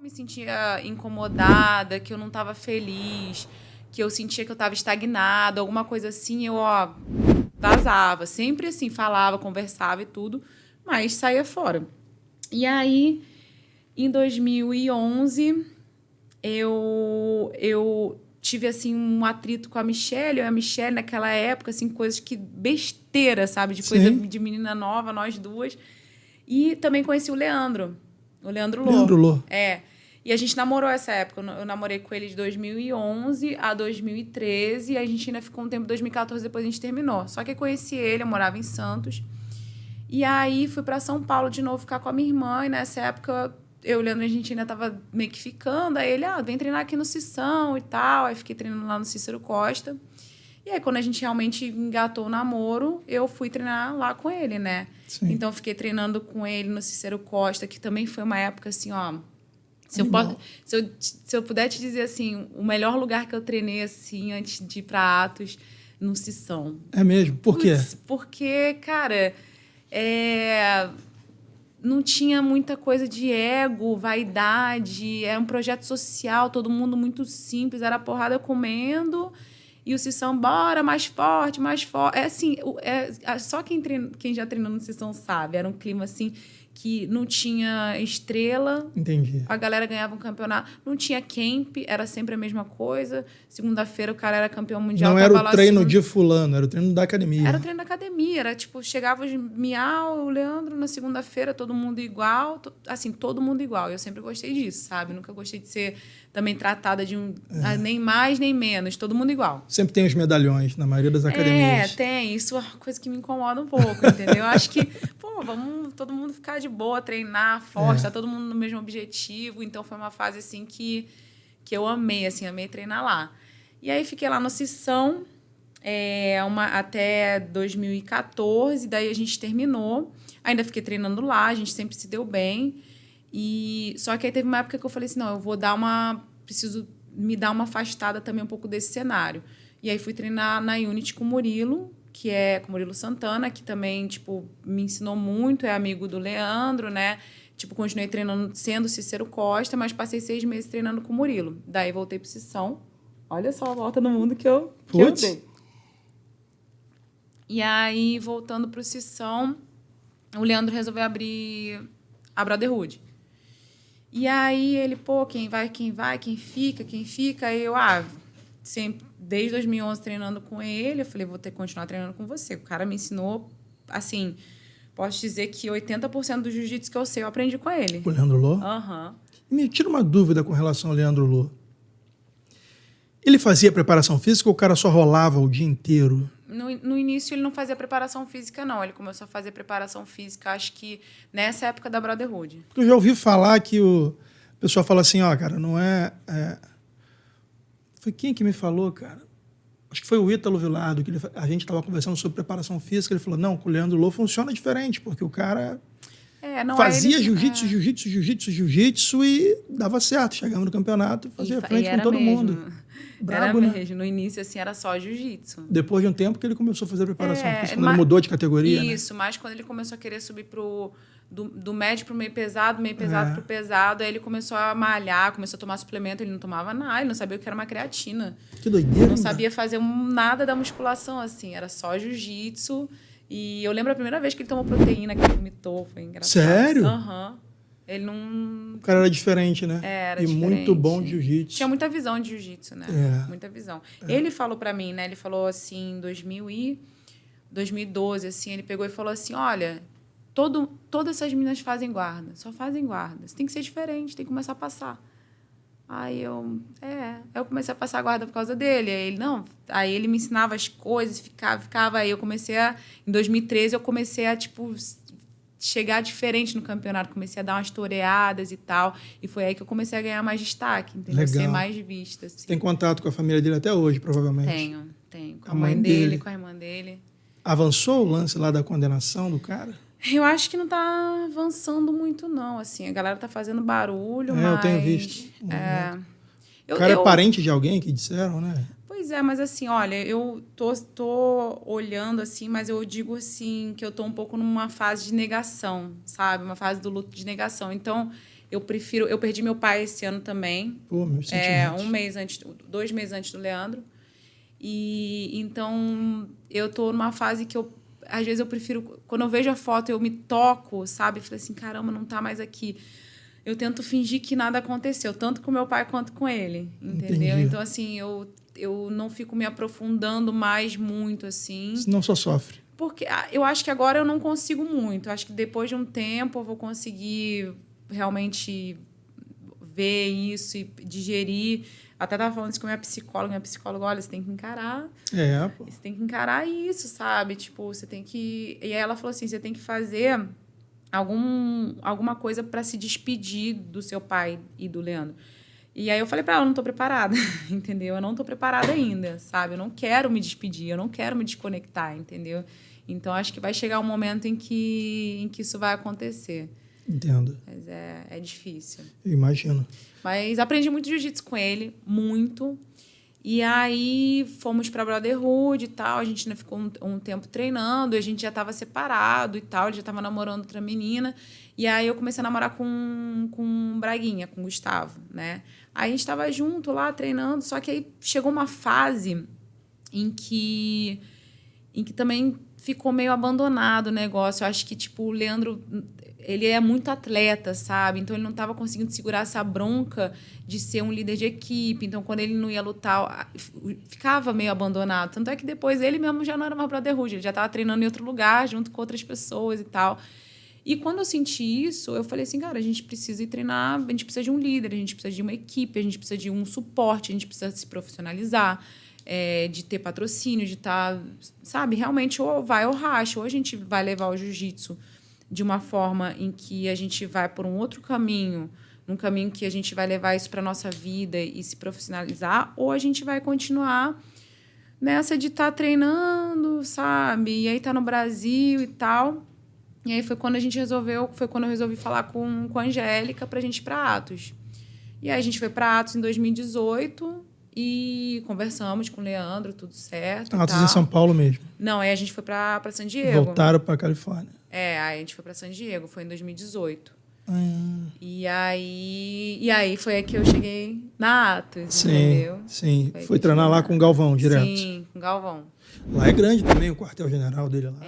Me sentia incomodada, que eu não estava feliz, que eu sentia que eu estava estagnada, alguma coisa assim, eu, vazava. Sempre assim, falava, conversava e tudo, mas saía fora. E aí, em 2011, eu tive, assim, um atrito com a Michelle. Eu e a Michelle, naquela época, assim, coisas que... besteira, sabe? De coisa de menina nova, nós duas. E também conheci o Leandro Lô. Leandro Lô. E a gente namorou essa época. Eu namorei com ele de 2011 a 2013. E a gente ainda ficou um tempo, 2014, depois a gente terminou. Só que eu conheci ele, eu morava em Santos. E aí fui para São Paulo de novo ficar com a minha irmã. E nessa época, eu e o Leandro, a gente ainda tava meio que ficando. Aí ele, vem treinar aqui no Cição e tal. Aí fiquei treinando lá no Cícero Costa. E aí, quando a gente realmente engatou o namoro, eu fui treinar lá com ele, né? Sim. Então, fiquei treinando com ele no Cícero Costa, que também foi uma época assim, Se eu puder te dizer, assim, o melhor lugar que eu treinei, assim, antes de ir para Atos, no Cição. É mesmo? Por quê? Porque, cara, não tinha muita coisa de ego, vaidade, era um projeto social, todo mundo muito simples, era porrada comendo... E o Cição, bora, mais forte, mais forte. Só quem já treinou no Cição sabe. Era um clima, assim, que não tinha estrela. Entendi. A galera ganhava um campeonato. Não tinha camp, era sempre a mesma coisa. Segunda-feira o cara era campeão mundial. Não era o treino de fulano, era o treino da academia. Era o treino da academia. Era, tipo, chegava os Miau, o Leandro, na segunda-feira, todo mundo igual. Assim, todo mundo igual. Eu sempre gostei disso, sabe? Nunca gostei de ser também tratada de nem mais, nem menos. Todo mundo igual. Sempre tem os medalhões, na maioria das academias. Tem. Isso é uma coisa que me incomoda um pouco, entendeu? Eu acho que, vamos todo mundo ficar de boa, treinar forte, tá todo mundo no mesmo objetivo. Então, foi uma fase, assim, que eu amei, assim, amei treinar lá. E aí, fiquei lá no Cição até 2014, daí a gente terminou. Ainda fiquei treinando lá, a gente sempre se deu bem. Só que aí teve uma época que eu falei assim, não, preciso me dar uma afastada também um pouco desse cenário. E aí fui treinar na Unity com o Murilo, que é com o Murilo Santana, que também, tipo, me ensinou muito, é amigo do Leandro, né? Tipo, continuei treinando sendo Cícero Costa, mas passei 6 meses treinando com o Murilo. Daí voltei pro Cição. Olha só a volta no mundo que eu dei. E aí, voltando pro Cição, o Leandro resolveu abrir a Brotherhood. E aí ele, quem vai, quem fica. Aí eu, sempre, desde 2011 treinando com ele, eu falei, vou ter que continuar treinando com você. O cara me ensinou, assim, posso dizer que 80% do jiu-jitsu que eu sei, eu aprendi com ele. O Leandro Lô? Aham. Me tira uma dúvida com relação ao Leandro Lô. Ele fazia preparação física ou o cara só rolava o dia inteiro? No início, ele não fazia preparação física, não. Ele começou a fazer preparação física, acho que nessa época da Brotherhood. Eu já ouvi falar que o pessoal fala assim, cara, não é... Foi quem que me falou, cara? Acho que foi o Ítalo Vilardo, que a gente estava conversando sobre preparação física, ele falou, não, com o Leandro Lô funciona diferente, porque o cara fazia jiu-jitsu e dava certo. Chegava no campeonato e fazia frente com todo mundo. Brabo, era mesmo. Né? No início, assim, era só jiu-jitsu. Depois de um tempo que ele começou a fazer preparação física, quando ele mudou de categoria. Isso, né? Mas quando ele começou a querer subir do médio pro meio pesado pro pesado, aí ele começou a malhar, começou a tomar suplemento, ele não tomava nada, ele não sabia o que era uma creatina. Que doideira. Não sabia fazer nada da musculação, assim, era só jiu-jitsu. E eu lembro a primeira vez que ele tomou proteína, que ele vomitou, foi engraçado. Sério? Aham. Ele não... O cara era diferente, né? Era e diferente. Muito bom de jiu-jitsu. Tinha muita visão de jiu-jitsu, né? Muita visão. Ele falou pra mim, né? Ele falou assim, em 2012, assim, ele pegou e falou assim, olha, todas essas meninas fazem guarda, só fazem guarda. Você tem que ser diferente, tem que começar a passar. Aí eu comecei a passar a guarda por causa dele. Aí ele me ensinava as coisas, ficava. Aí em 2013, eu comecei a, tipo, chegar diferente no campeonato. Comecei a dar umas toreadas e tal. E foi aí que eu comecei a ganhar mais destaque, entendeu? Legal. Ser mais vista. Assim. Você tem contato com a família dele até hoje, provavelmente? Tenho. Com a mãe dele, com a irmã dele. Avançou o lance lá da condenação do cara? Eu acho que não está avançando muito, não. Assim, a galera tá fazendo barulho, mas... eu tenho visto. O cara é parente de alguém que disseram, né? Pois é, mas assim, olha, eu tô olhando assim, mas eu digo assim que eu tô um pouco numa fase de negação, sabe? Uma fase do luto de negação. Então, eu prefiro... Eu perdi meu pai esse ano também. Pô, meus sentimentos. 2 meses antes do Leandro. E então eu tô numa fase que às vezes eu prefiro... Quando eu vejo a foto, eu me toco, sabe? Falei assim, caramba, não tá mais aqui. Eu tento fingir que nada aconteceu, tanto com meu pai quanto com ele, entendeu? Entendi. Então, assim, eu não fico me aprofundando mais muito, assim. Senão só sofre. Porque eu acho que agora eu não consigo muito. Eu acho que depois de um tempo eu vou conseguir realmente ver isso e digerir. Até estava falando isso com a minha psicóloga. Minha psicóloga, olha, você tem que encarar. Pô. Você tem que encarar isso, sabe? Tipo, você tem que... E aí ela falou assim, você tem que fazer alguma coisa para se despedir do seu pai e do Leandro. E aí eu falei para ela, eu não estou preparada, entendeu? Eu não estou preparada ainda, sabe? Eu não quero me despedir, eu não quero me desconectar, entendeu? Então, acho que vai chegar um momento em que isso vai acontecer. Entendo. Mas é difícil. Eu imagino. Mas aprendi muito jiu-jitsu com ele, muito. E aí fomos para Brotherhood e tal. A gente ainda ficou um tempo treinando. A gente já estava separado e tal. Ele já estava namorando outra menina. E aí eu comecei a namorar com o Braguinha, com o Gustavo, né? Aí a gente estava junto lá treinando. Só que aí chegou uma fase em que também ficou meio abandonado o negócio. Eu acho que, tipo, o Leandro, ele é muito atleta, sabe? Então, ele não estava conseguindo segurar essa bronca de ser um líder de equipe. Então, quando ele não ia lutar, ficava meio abandonado. Tanto é que depois ele mesmo já não era mais Brotherhood. Ele já estava treinando em outro lugar, junto com outras pessoas e tal. E quando eu senti isso, eu falei assim, cara, a gente precisa ir treinar, a gente precisa de um líder, a gente precisa de uma equipe, a gente precisa de um suporte, a gente precisa se profissionalizar. De ter patrocínio, de estar... sabe, realmente, ou vai ou racha, ou a gente vai levar o jiu-jitsu de uma forma em que a gente vai por um outro caminho, num caminho que a gente vai levar isso para a nossa vida e se profissionalizar, ou a gente vai continuar nessa de estar treinando, sabe? E aí tá no Brasil e tal. E aí foi quando eu resolvi falar com a Angélica pra gente ir para Atos. E aí a gente foi para Atos em 2018... E conversamos com o Leandro, tudo certo. Atos em São Paulo mesmo? Não, aí a gente foi para San Diego. Voltaram para Califórnia. Aí a gente foi para San Diego, foi em 2018. E aí foi aí que eu cheguei na Atos, entendeu? Sim, foi treinar lá com o Galvão, direto. Sim, com o Galvão. Lá é grande também, o quartel-general dele lá.